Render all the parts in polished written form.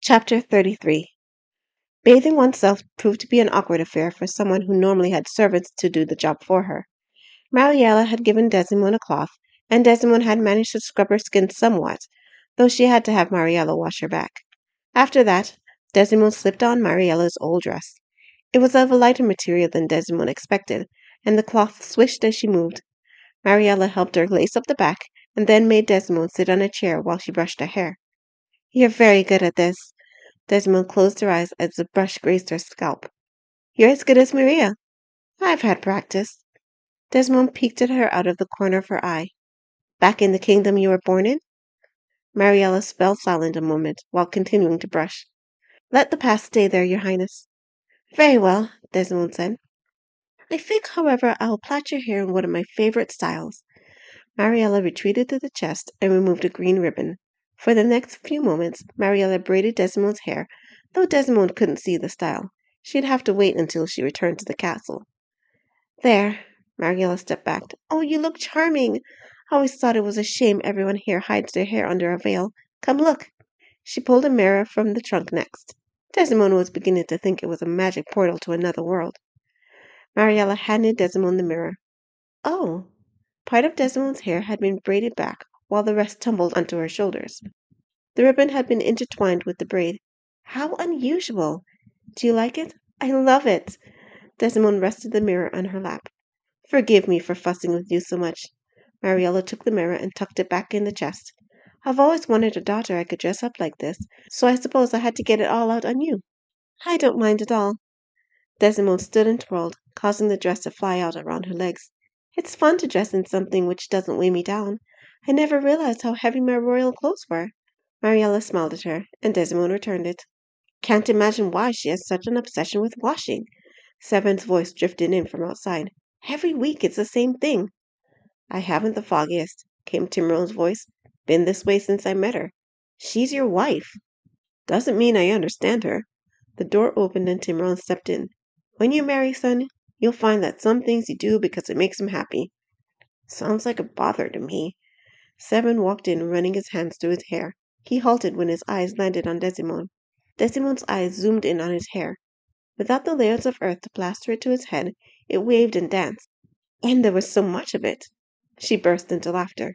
Chapter 33. Bathing oneself proved to be an awkward affair for someone who normally had servants to do the job for her. Mariella had given Desimone a cloth, and Desimone had managed to scrub her skin somewhat, though she had to have Mariella wash her back. After that, Desimone slipped on Mariella's old dress. It was of a lighter material than Desimone expected, and the cloth swished as she moved. Mariella helped her lace up the back, and then made Desimone sit on a chair while she brushed her hair. "You're very good at this." Desimone closed her eyes as the brush grazed her scalp. "You're as good as Maria." "I've had practice." Desimone peeked at her out of the corner of her eye. "Back in the kingdom you were born in?" Mariella fell silent a moment while continuing to brush. "Let the past stay there, your highness." "Very well," Desimone said. "I think, however, I will plait your hair in one of my favorite styles." Mariella retreated to the chest and removed a green ribbon. For the next few moments, Mariella braided Desimone's hair, though Desimone couldn't see the style. She'd have to wait until she returned to the castle. "There." Mariella stepped back. "Oh, you look charming. I always thought it was a shame everyone here hides their hair under a veil. Come look." She pulled a mirror from the trunk next. Desimone was beginning to think it was a magic portal to another world. Mariella handed Desimone the mirror. "Oh." Part of Desimone's hair had been braided back, while the rest tumbled onto her shoulders. The ribbon had been intertwined with the braid. "How unusual! Do you like it?" "I love it." Desimone rested the mirror on her lap. "Forgive me for fussing with you so much." Mariella took the mirror and tucked it back in the chest. "I've always wanted a daughter I could dress up like this, so I suppose I had to get it all out on you." "I don't mind at all." Desimone stood and twirled, causing the dress to fly out around her legs. "It's fun to dress in something which doesn't weigh me down. I never realized how heavy my royal clothes were." Mariella smiled at her, and Desimone returned it. "Can't imagine why she has such an obsession with washing." Sevrin's voice drifted in from outside. "Every week it's the same thing." "I haven't the foggiest," came Timron's voice. "Been this way since I met her." "She's your wife." "Doesn't mean I understand her." The door opened and Timron stepped in. "When you marry, son, you'll find that some things you do because it makes him happy." "Sounds like a bother to me." Sevrin walked in, running his hands through his hair. He halted when his eyes landed on Desimone. Desimone's eyes zoomed in on his hair. Without the layers of earth to plaster it to his head, it waved and danced. And there was so much of it. She burst into laughter.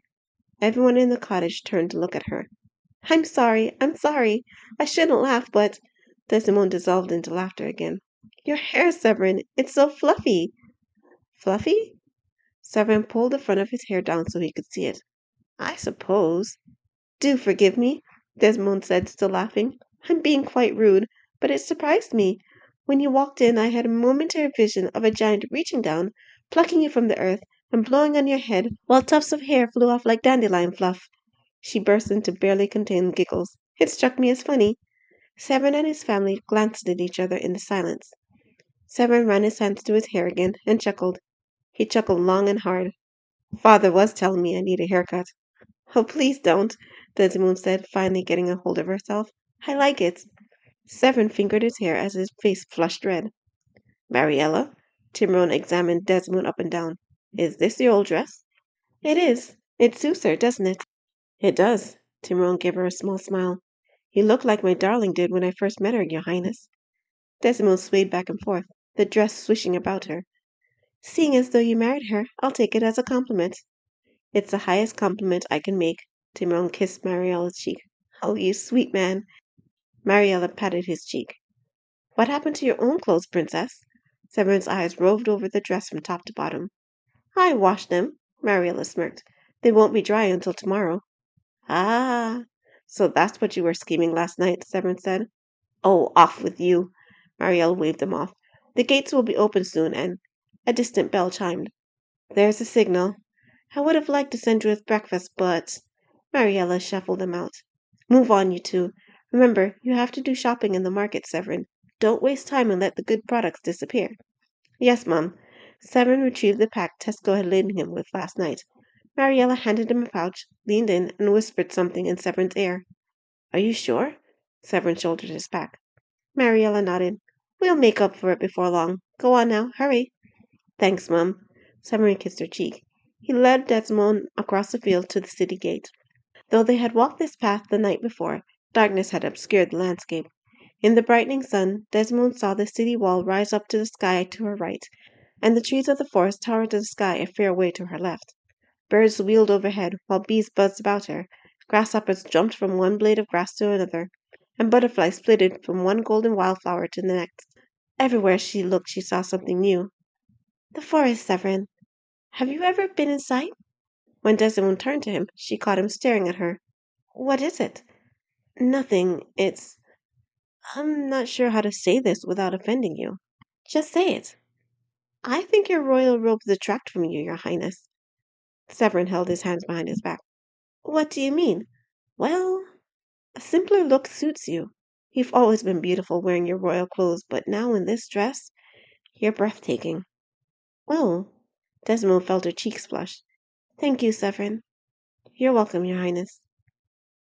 Everyone in the cottage turned to look at her. I'm sorry. I shouldn't laugh, but..." Desimone dissolved into laughter again. "Your hair, Sevrin, it's so fluffy." "Fluffy?" Sevrin pulled the front of his hair down so he could see it. "I suppose." "Do forgive me," Desimone said, still laughing. "I'm being quite rude, but it surprised me. When you walked in, I had a momentary vision of a giant reaching down, plucking you from the earth, and blowing on your head, while tufts of hair flew off like dandelion fluff." She burst into barely contained giggles. It struck me as funny. Sevrin and his family glanced at each other in the silence. Sevrin ran his hands through his hair again and chuckled. He chuckled long and hard. "Father was telling me I need a haircut." "Oh, please don't," Desimone said, finally getting a hold of herself. "I like it." Sevrin fingered his hair as his face flushed red. "Mariella?" Timron examined Desimone up and down. "Is this your old dress?" "It is. It suits her, doesn't it?" "It does." Timron gave her a small smile. "You look like my darling did when I first met her, your highness." Desimone swayed back and forth, the dress swishing about her. "Seeing as though you married her, I'll take it as a compliment." "It's the highest compliment I can make." Timron kissed Mariella's cheek. "Oh, you sweet man." Mariella patted his cheek. "What happened to your own clothes, princess?" Severin's eyes roved over the dress from top to bottom. "I washed them," Mariella smirked. "They won't be dry until tomorrow." "Ah, so that's what you were scheming last night," Sevrin said. "Oh, off with you." Mariella waved them off. "The gates will be open soon, and..." A distant bell chimed. "There's a signal. I would have liked to send you with breakfast, but..." Mariella shuffled them out. "Move on, you two. Remember, you have to do shopping in the market, Sevrin. Don't waste time and let the good products disappear." "Yes, Mum." Sevrin retrieved the pack Tesco had laden him with last night. Mariella handed him a pouch, leaned in, and whispered something in Severin's ear. "Are you sure?" Sevrin shouldered his pack. Mariella nodded. "We'll make up for it before long. Go on now, hurry." "Thanks, Mum." Sevrin kissed her cheek. He led Desimone across the field to the city gate. Though they had walked this path the night before, Darkness had obscured the landscape. In the brightening sun, Desimone saw the city wall rise up to the sky to her right, and the trees of the forest tower to the sky a fair way to her left. Birds wheeled overhead, while bees buzzed about her. Grasshoppers jumped from one blade of grass to another, and butterflies flitted from one golden wildflower to the next. Everywhere she looked, she saw something new. The forest, Sevrin. Have you ever been inside? When Desimone turned to him, she caught him staring at her. What is it? Nothing. I'm not sure how to say this without offending you. Just say it. I think your royal robes detract from you, your highness. Severn held his hands behind his back. What do you mean? Well, a simpler look suits you. You've always been beautiful wearing your royal clothes, but now in this dress, you're breathtaking. Oh, Desmond felt her cheeks flush. Thank you, Severn. You're welcome, your highness.